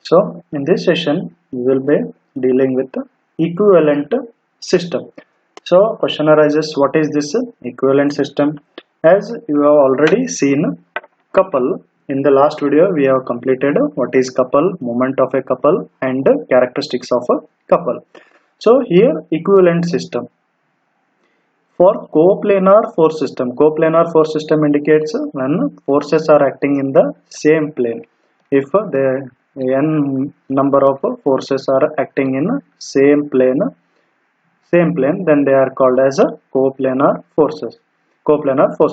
So in this session we will be dealing with the equivalent system. So question arises, what is this equivalent system? As you have already seen couple, in the last video we have completed what is couple, moment of a couple, and characteristics of a couple. So here equivalent system. For coplanar force system indicates when forces are acting in the same plane. If the n number of forces are acting in same plane, then they are called as a coplanar force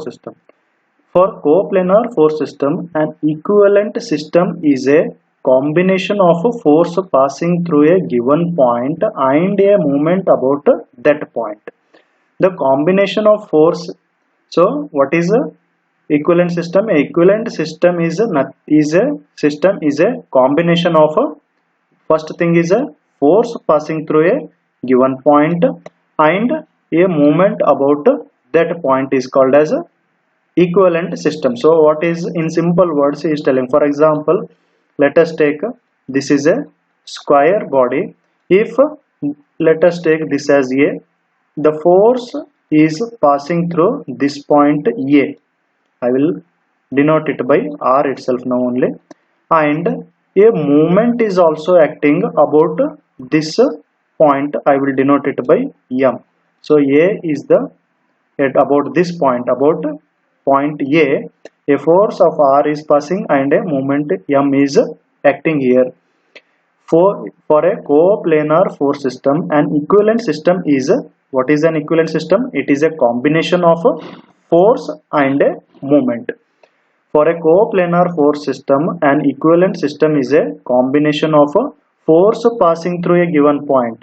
system. For coplanar force system, an equivalent system is a combination of a force passing through a given point and a moment about that point. The combination of force. So what is a equivalent system? A equivalent system is a combination of a, first thing is a force passing through a given point and a moment about that point is called as a equivalent system. So what is, in simple words, he is telling, for example, let us take this is a square body. If let us take this as a, the force is passing through this point A. I will denote it by R itself now only, and a movement is also acting about this point. I will denote it by M. So A is the, at about this point, about point A force of R is passing and a moment M is acting here. For a coplanar force system, an equivalent system is, what is an equivalent system? It is a combination of a force and a moment. For a coplanar force system, an equivalent system is a combination of a force passing through a given point,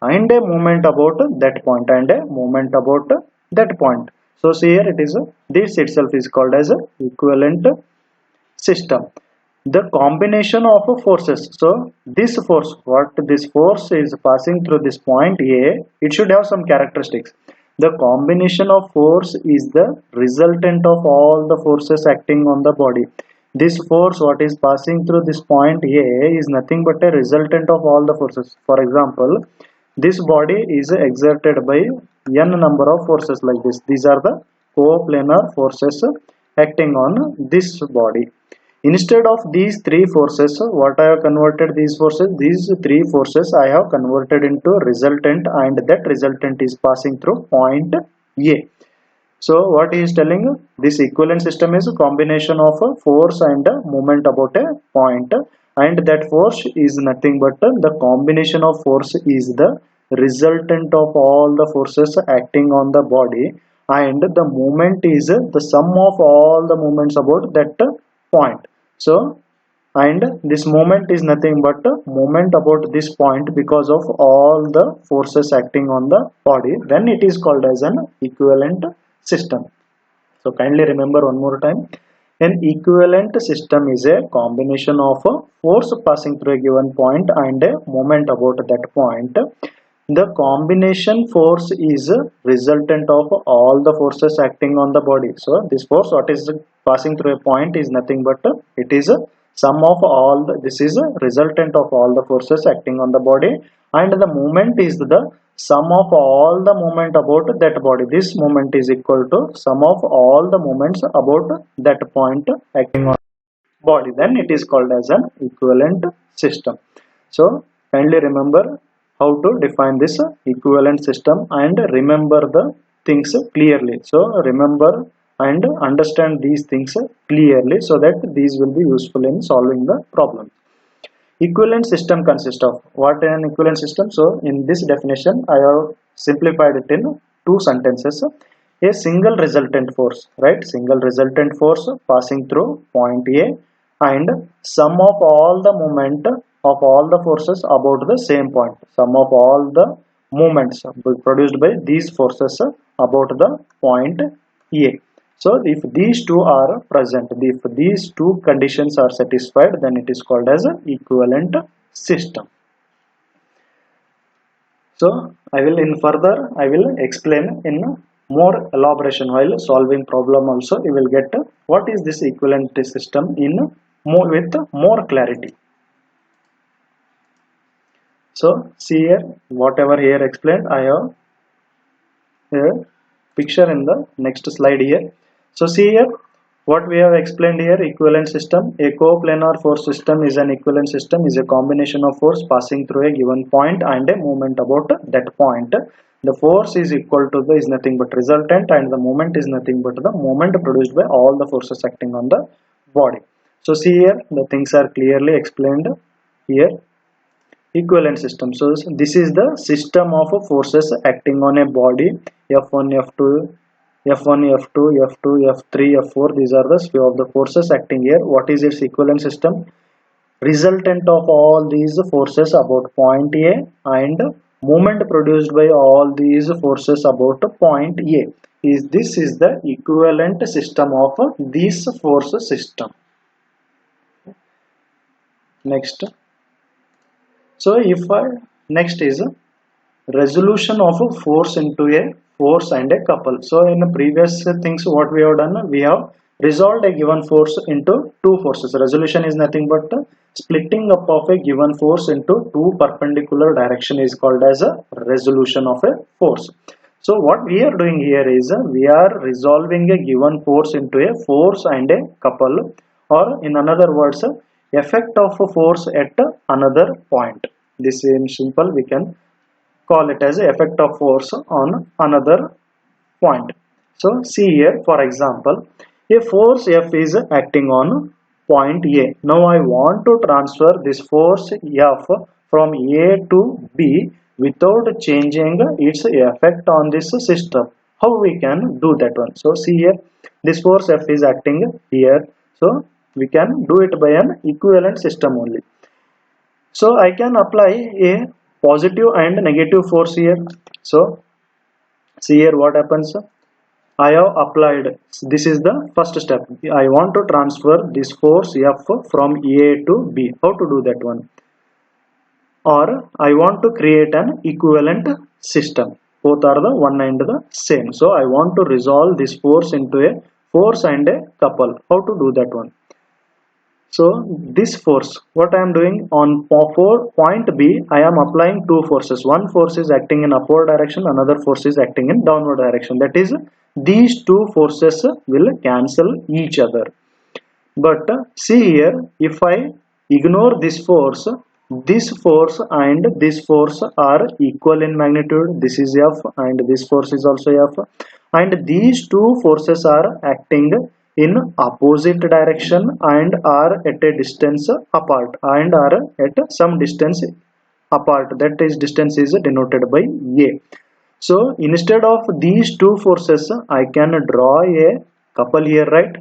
and a moment about that point, So see here it is this itself is called as a equivalent system. The combination of forces. So this force, what this force is passing through this point A, it should have some characteristics. The combination of force is the resultant of all the forces acting on the body. This force what is passing through this point A is nothing but a resultant of all the forces. For example, this body is exerted by n number of forces like this. These are the coplanar forces acting on this body. Instead of these three forces, what I have converted these three forces I have converted into resultant, and that resultant is passing through point A. So what he is telling, this equivalent system is a combination of a force and a moment about a point, and that force is nothing but the combination of force is the resultant of all the forces acting on the body, and the moment is the sum of all the moments about that point. So, and this moment is nothing but a moment about this point because of all the forces acting on the body. Then it is called as an equivalent system. So kindly remember one more time. An equivalent system is a combination of a force passing through a given point and a moment about that point. The combination force is a resultant of all the forces acting on the body. So this force what is passing through a point is nothing but it is a sum of all the, this is a resultant of all the forces acting on the body, and the moment is the sum of all the moment about that body. This moment is equal to sum of all the moments about that point acting on body. Then it is called as an equivalent system. So kindly remember how to define this equivalent system and remember the things clearly. So remember and understand these things clearly so that these will be useful in solving the problem. Equivalent system consists of, what an equivalent system? So in this definition I have simplified it in two sentences. A single resultant force, right? Single resultant force passing through point A, and sum of all the moment of all the forces about the same point. Sum of all the moments produced by these forces about the point A. So if these two are present, if these two conditions are satisfied, then it is called as an equivalent system. So I will explain in more elaboration while solving problem also. You will get what is this equivalent system in with more clarity. So see here, whatever here explained, I have a picture in the next slide here. So see here, what we have explained here, equivalent system. A coplanar force system is an equivalent system, is a combination of force passing through a given point and a moment about that point. The force is equal to the is nothing but resultant, and the moment is nothing but the moment produced by all the forces acting on the body. So see here, the things are clearly explained here. Equivalent system. So this is the system of forces acting on a body. F1, F2, F1, F2, F2, F3, F4. These are the few of the forces acting here. What is its equivalent system? Resultant of all these forces about point A and moment produced by all these forces about point A. This is the equivalent system of this force system. Next. So if next is resolution of a force into a force and a couple. So in the previous things what we have done, we have resolved a given force into two forces. Resolution is nothing but splitting up of a given force into two perpendicular direction is called as a resolution of a force. So what we are doing here is we are resolving a given force into a force and a couple, or in another words, effect of a force at another point. This in simple we can call it as effect of force on another point. So see here, for example, a force F is acting on point A. Now I want to transfer this force F from A to B without changing its effect on this system. How we can do that one? So see here, this force F is acting here. So we can do it by an equivalent system only. So I can apply a positive and negative force here. So see here what happens. I have applied, this is the first step. I want to transfer this force F from A to B. How to do that one? Or I want to create an equivalent system. Both are the one and the same. So I want to resolve this force into a force and a couple. How to do that one? So this force, what I am doing on point B, I am applying two forces. One force is acting in upward direction, another force is acting in downward direction. That is, these two forces will cancel each other. But see here, if I ignore this force and this force are equal in magnitude. This is F and this force is also F. And these two forces are acting in opposite direction and are at a distance apart and are at some distance apart. That is distance is denoted by A. So instead of these two forces, I can draw a couple here, right?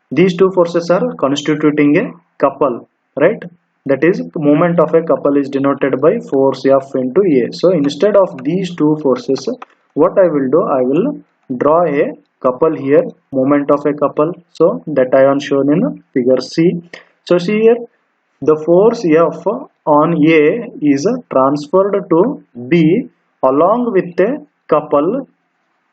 These two forces are constituting a couple, right? That is, moment of a couple is denoted by force F into A. So instead of these two forces, what I will do, I will draw a couple here, moment of a couple. So that I am shown in figure C. So see here, the force F on A is transferred to B along with a couple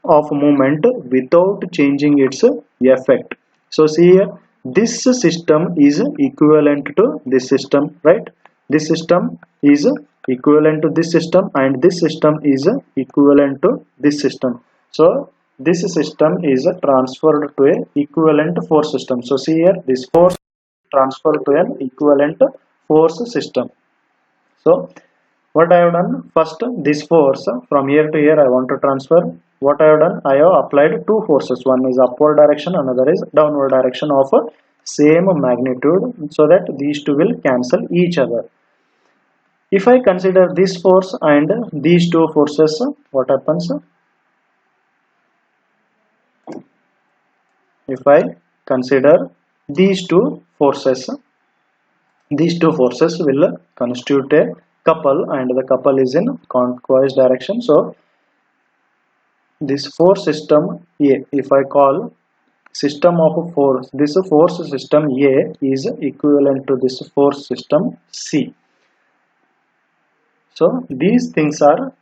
of moment without changing its effect. So see here, this system is equivalent to this system, right? This system is equivalent to this system and this system is equivalent to this system. So this system is transferred to a equivalent force system. So see here, this force transferred to an equivalent force system. So what I have done, first this force from here to here I want to transfer. What I have done, I have applied two forces. One is upward direction, another is downward direction of same magnitude, so that these two will cancel each other. If I consider this force and these two forces, what happens? If I consider these two forces will constitute a couple and the couple is in clockwise direction. So this force system A, if I call system of force, this force system A is equivalent to this force system C. So these things are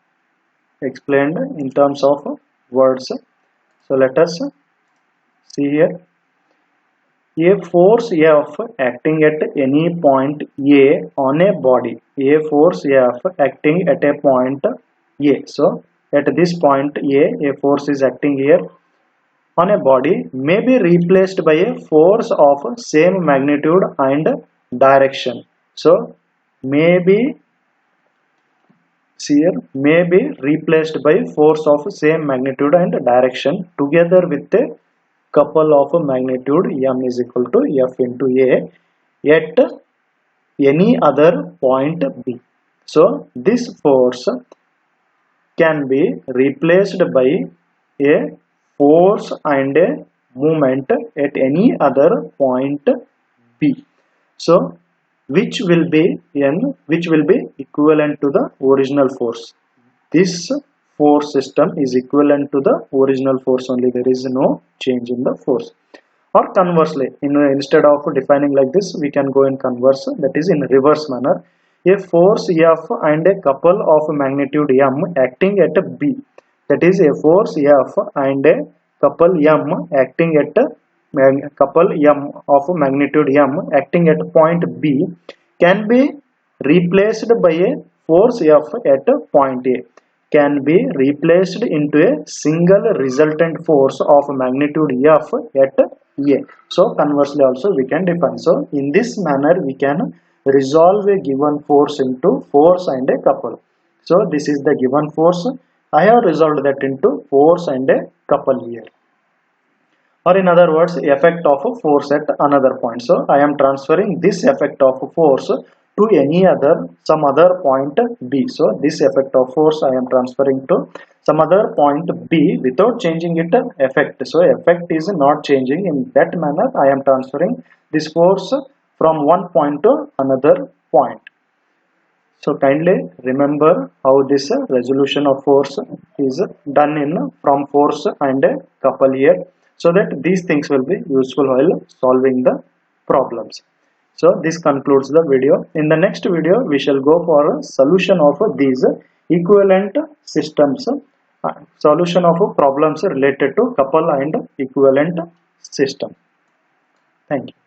explained in terms of words. So let us see here. A force F acting at any point A on a body. A force F acting at a point A. So at this point A force is acting here on a body may be replaced by a force of same magnitude and direction. So may be replaced by force of same magnitude and direction together with a couple of magnitude m is equal to F into A at any other point B. So this force can be replaced by a force and a moment at any other point B. So which will be equivalent to the original force. This force system is equivalent to the original force only. There is no change in the force. Or conversely, instead of defining like this, we can go in converse, that is in reverse manner. A force F and a couple of magnitude m acting at B, that is a force F and a couple m acting at couple m of magnitude m acting at point B can be replaced by a force F at point A, can be replaced into a single resultant force of magnitude F at A. So conversely also we can define. So in this manner we can resolve a given force into force and a couple. So this is the given force. I have resolved that into force and a couple here. Or in other words, effect of a force at another point. So I am transferring this effect of force to some other point B. So this effect of force I am transferring to some other point B without changing it effect. So effect is not changing. In that manner I am transferring this force from one point to another point. So kindly remember how this resolution of force is done from force and a couple here, so that these things will be useful while solving the problems. So this concludes the video. In the next video we shall go for a solution of these equivalent systems, solution of problems related to couple and equivalent system. Thank you.